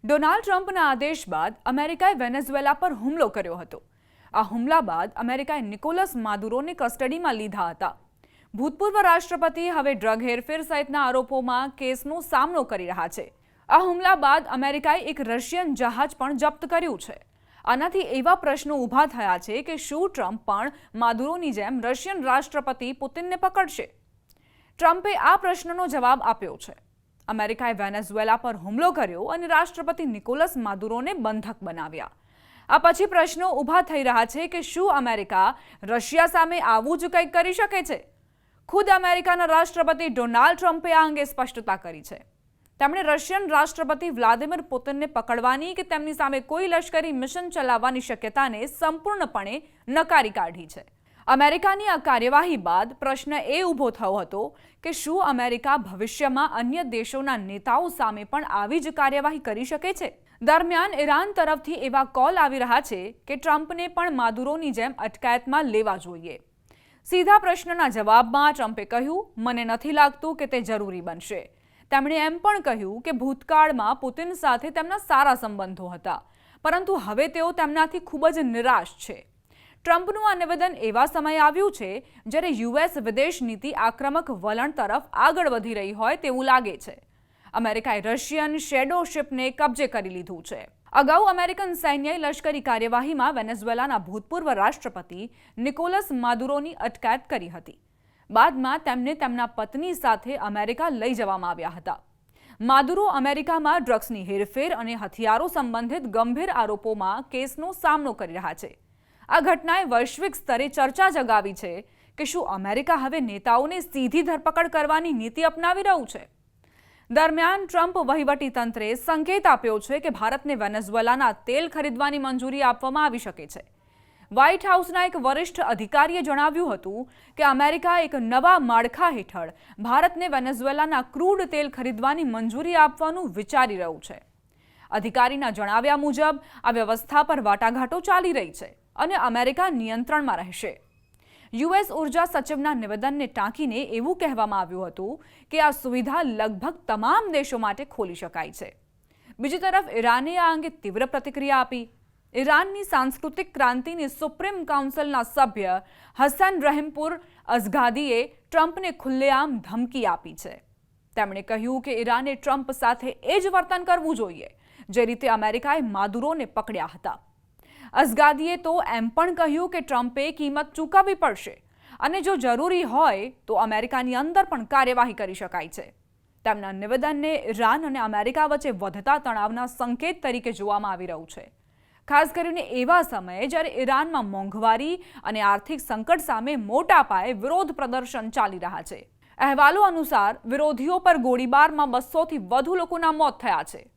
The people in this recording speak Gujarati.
ડોનાલ્ડ ટ્રમ્પના આદેશ બાદ અમેરિકાએ વેનેઝુએલા પર હુમલો કર્યો હતો। આ હુમલા બાદ અમેરિકાએ નિકોલસ માદુરોને કસ્ટડીમાં લીધા હતા। ભૂતપૂર્વ રાષ્ટ્રપતિ હવે ડ્રગ હેરફેર સહિતના આરોપોમાં કેસનો સામનો કરી રહ્યા છે। આ હુમલા બાદ અમેરિકાએ એક રશિયન જહાજ પણ જપ્ત કર્યું છે। આનાથી એવા પ્રશ્નો ઊભા થયા છે કે શું ટ્રમ્પ પણ માદુરોની જેમ રશિયન રાષ્ટ્રપતિ પુતિનને પકડશે? ટ્રમ્પે આ પ્રશ્નનો જવાબ આપ્યો છે। અમેરિકાએ વેનેઝુએલા પર હુમલો કર્યો અને રાષ્ટ્રપતિ નિકોલસ માદુરોને બંધક બનાવ્યા। આ પછી પ્રશ્નો ઊભા થઈ રહ્યા છે કે શું અમેરિકા રશિયા સામે આવું જ કંઈક કરી શકે છે? ખુદ અમેરિકાના રાષ્ટ્રપતિ ડોનાલ્ડ ટ્રમ્પે આ અંગે સ્પષ્ટતા કરી છે। તેમણે રશિયન રાષ્ટ્રપતિ વ્લાદિમીર પુતિનને પકડવાની કે તેમની સામે કોઈ લશ્કરી મિશન ચલાવવાની શક્યતાને સંપૂર્ણપણે નકારી કાઢી છે। અમેરિકાની આ કાર્યવાહી બાદ પ્રશ્ન એ ઊભો થયો હતો કે શું અમેરિકા ભવિષ્યમાં અન્ય દેશોના નેતાઓ સામે પણ આવી જ કાર્યવાહી કરી શકે છે? દરમિયાન ઈરાન તરફથી એવા કોલ આવી રહ્યા છે કે ટ્રમ્પને પણ માદુરોની જેમ અટકાયતમાં લેવા જોઈએ। સીધા પ્રશ્નના જવાબમાં ટ્રમ્પે કહ્યું, મને નથી લાગતું કે તે જરૂરી બનશે। તેમણે એમ પણ કહ્યું કે ભૂતકાળમાં પુતિન સાથે તેમના સારા સંબંધો હતા, પરંતુ હવે તેઓ તેમનાથી ખૂબ જ નિરાશ છે। ટ્રમ્પનું આ નિવેદન એવા સમયે આવ્યું છે જ્યારે યુએસ વિદેશ નીતિ આક્રમક વલણ તરફ આગળ વધી રહી હોય તેવું લાગે છે। અમેરિકાએ રશિયન શેડો શિપને કબજે કરી લીધું છે। અગાઉ અમેરિકન સૈન્યએ લશ્કરી કાર્યવાહીમાં વેનેઝુએલાના ભૂતપૂર્વ રાષ્ટ્રપતિ નિકોલસ માદુરોની અટકાયત કરી હતી। બાદમાં તેમને તેમના પત્ની સાથે અમેરિકા લઈ જવામાં આવ્યા હતા। માદુરો અમેરિકામાં ડ્રગ્સની હેરફેર અને હથિયારો સંબંધિત ગંભીર આરોપોમાં કેસનો સામનો કરી રહ્યા છે। આ ઘટનાએ વૈશ્વિક સ્તરે ચર્ચા જગાવી છે કે શું અમેરિકા હવે નેતાઓને સીધી ધરપકડ કરવાની નીતિ અપનાવી રહ્યું છે? દરમિયાન ટ્રમ્પ વહીવટી તંત્રે સંકેત આપ્યો છે કે ભારતને વેનેઝુએલાના તેલ ખરીદવાની મંજૂરી આપવામાં આવી શકે છે। વ્હાઇટ હાઉસના એક વરિષ્ઠ અધિકારીએ જણાવ્યું હતું કે અમેરિકા એક નવા માળખા હેઠળ ભારતને વેનેઝુએલાના ક્રૂડ તેલ ખરીદવાની મંજૂરી આપવાનું વિચારી રહ્યું છે। અધિકારીના જણાવ્યા મુજબ આ વ્યવસ્થા પર વાટાઘાટો ચાલી રહી છે અને અમેરિકા નિયંત્રણમાં રહેશે। યુએસ ઉર્જા સચિવના નિવેદનને ટાંકીને એવું કહેવામાં આવ્યું હતું કે આ સુવિધા લગભગ તમામ દેશો માટે ખોલી શકાય છે। બીજી તરફ ઈરાને આ અંગે તીવ્ર પ્રતિક્રિયા આપી। ઈરાનની સાંસ્કૃતિક ક્રાંતિની સુપ્રીમ કાઉન્સિલના સભ્ય હસન રહીમપુર અઝઘાદીએ ટ્રમ્પને ખુલ્લેઆમ ધમકી આપી છે। તેમણે કહ્યું કે ઈરાને ટ્રમ્પ સાથે એ જ વર્તન કરવું જોઈએ જે રીતે અમેરિકાએ માદુરોને પકડ્યા હતા। અઝઘાદીએ તો એમ પણ કહ્યું કે ટ્રમ્પે કિંમત ચૂકવવી પડશે અને જો જરૂરી હોય તો અમેરિકાની અંદર પણ કાર્યવાહી કરી શકાય છે। તેમના નિવેદનને ઈરાન અને અમેરિકા વચ્ચે વધતા તણાવના સંકેત તરીકે જોવામાં આવી રહ્યું છે, ખાસ કરીને એવા સમયે જ્યારે ઈરાનમાં મોંઘવારી અને આર્થિક સંકટ સામે મોટા પાયે વિરોધ પ્રદર્શન ચાલી રહ્યા છે। અહેવાલો અનુસાર વિરોધીઓ પર ગોળીબારમાં 200થી વધુ લોકોના મોત થયા છે।